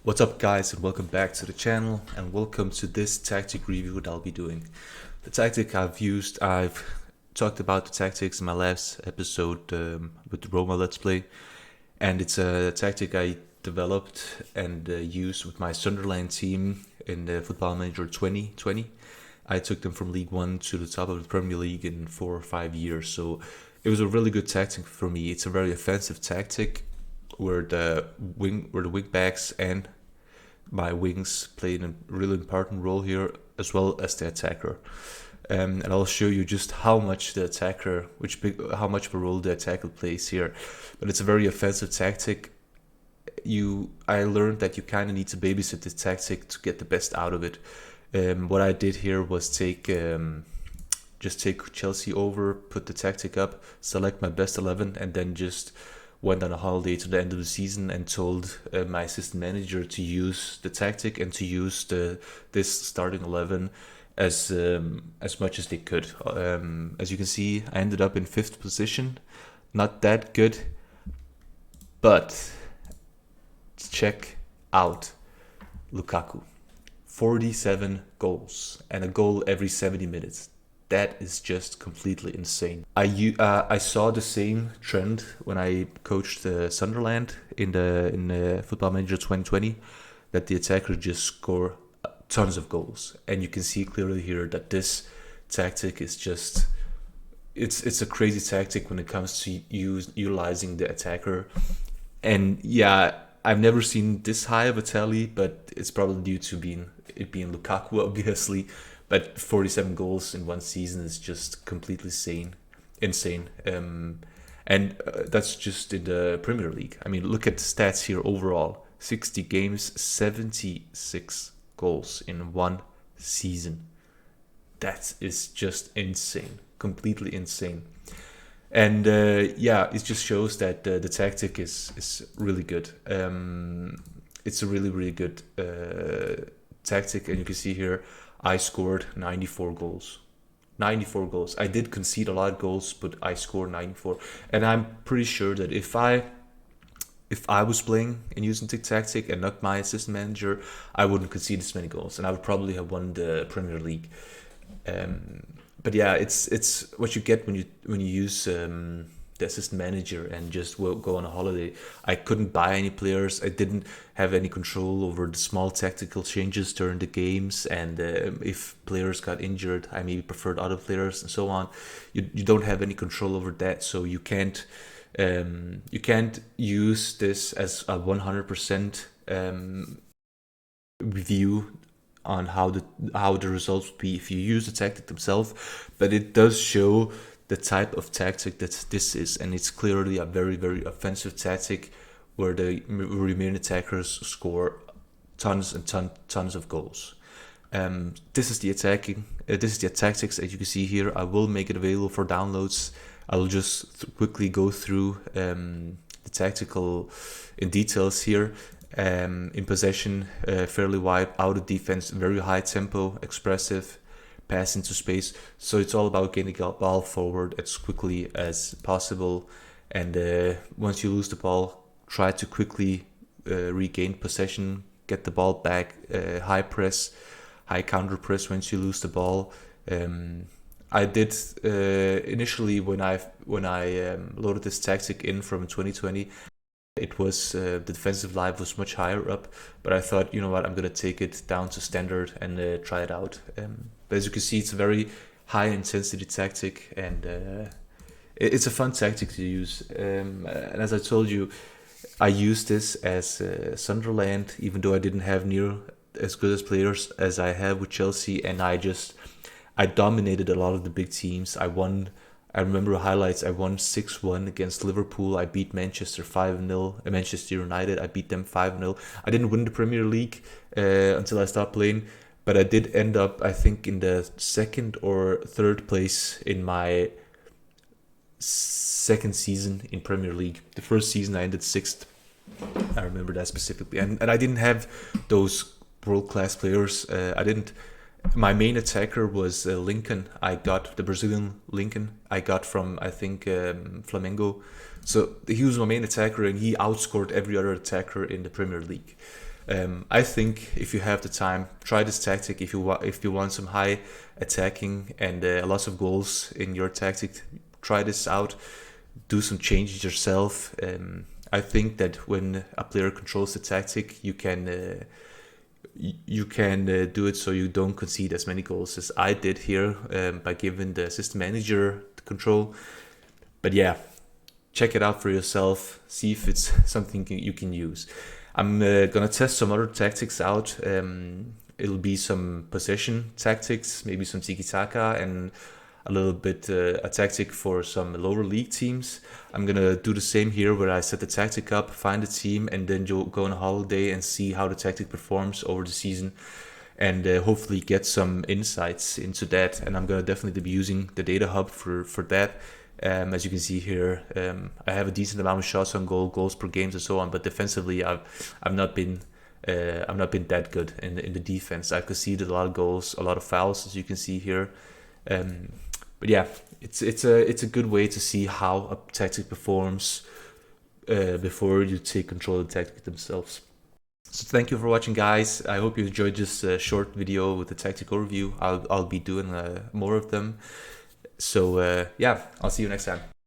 What's up guys, and welcome back to the channel, and welcome to this tactic review that I'll be doing. The tactic I've talked about the tactics in my last episode with the Roma Let's Play, and it's a tactic I developed and used with my Sunderland team in the Football Manager 2020. I took them from League 1 to the top of the Premier League in 4 or 5 years, so it was a really good tactic for me. It's a very offensive tactic where the wing backs and my wings played a really important role here, as well as the attacker. And I'll show you just how much the attacker, how much of a role the attacker plays here. But it's a very offensive tactic. I learned that you kind of need to babysit this tactic to get the best out of it. What I did here was just take Chelsea over, put the tactic up, select my best 11, and then just went on a holiday to the end of the season and told my assistant manager to use the tactic and to use this starting 11 as much as they could. As you can see, I ended up in 5th position. Not that good, but check out Lukaku. 47 goals and a goal every 70 minutes. That is just completely insane. I saw the same trend when I coached Sunderland in the Football Manager 2020, that the attackers just score tons of goals, and you can see clearly here that this tactic is just it's a crazy tactic when it comes to utilizing the attacker. And yeah, I've never seen this high of a tally, but it's probably due to being Lukaku, obviously. But 47 goals in one season is just completely insane. And that's just in the Premier League. I mean, look at the stats here overall. 60 games, 76 goals in one season. That is just insane. Completely insane. And yeah, it just shows that the tactic is really good. It's a really, really good tactic. And you can see here, I scored 94 goals. 94 goals. I did concede a lot of goals, but I scored 94. And I'm pretty sure that if I was playing and using the tactic and not my assistant manager, I wouldn't concede this many goals, and I would probably have won the Premier League. But yeah, it's what you get when you use the assistant manager and just go on a holiday. I couldn't buy any players. I didn't have any control over the small tactical changes during the games, and if players got injured, I maybe preferred other players and so on. You don't have any control over that, so you can't use this as a 100% review on how the results would be if you use the tactic themselves. But it does show the type of tactic that this is, and it's clearly a very, very offensive tactic where the remaining attackers score tons and tons of goals. This is the tactics, as you can see here. I will make it available for downloads. I'll just quickly go through the tactical in details here. In possession, fairly wide, out of defense, very high tempo, expressive, pass into space. So it's all about getting the ball forward as quickly as possible, and once you lose the ball, try to quickly regain possession, get the ball back, high press, high counter press once you lose the ball. I did initially when I loaded this tactic in from 2020. It was the defensive line was much higher up, but I thought, you know what, I'm gonna take it down to standard and try it out. But as you can see, it's a very high intensity tactic, and it's a fun tactic to use. And as I told you, I used this as Sunderland, even though I didn't have near as good as players as I have with Chelsea, and I dominated a lot of the big teams. I remember highlights. I won 6-1 against Liverpool. I beat Manchester 5-0. Manchester United, I beat them 5-0. I didn't win the Premier League until I stopped playing, but I did end up, I think, in the 2nd or 3rd place in my 2nd season in Premier League. The first season I ended 6th. I remember that specifically. And I didn't have those world-class players. My main attacker was Lincoln. I got the Brazilian Lincoln. I got from, I think, Flamengo. So he was my main attacker, and he outscored every other attacker in the Premier League. I think if you have the time, try this tactic. If you want some high attacking and lots of goals in your tactic, try this out. Do some changes yourself. I think that when a player controls the tactic, you can do it so you don't concede as many goals as I did here by giving the assistant manager the control. But yeah, check it out for yourself. See if it's something you can use. I'm gonna test some other tactics out. It'll be some possession tactics, maybe some tiki-taka, and a little bit a tactic for some lower league teams. I'm gonna do the same here, where I set the tactic up, find a team, and then go on a holiday and see how the tactic performs over the season, and hopefully get some insights into that. And I'm gonna definitely be using the data hub for that. As you can see here, I have a decent amount of shots on goal, goals per games, and so on. But defensively, I've not been that good in the defense. I've conceded a lot of goals, a lot of fouls, as you can see here. But yeah, it's a good way to see how a tactic performs before you take control of the tactic themselves. So thank you for watching, guys. I hope you enjoyed this short video with the tactic overview. I'll be doing more of them. So yeah, I'll see you next time.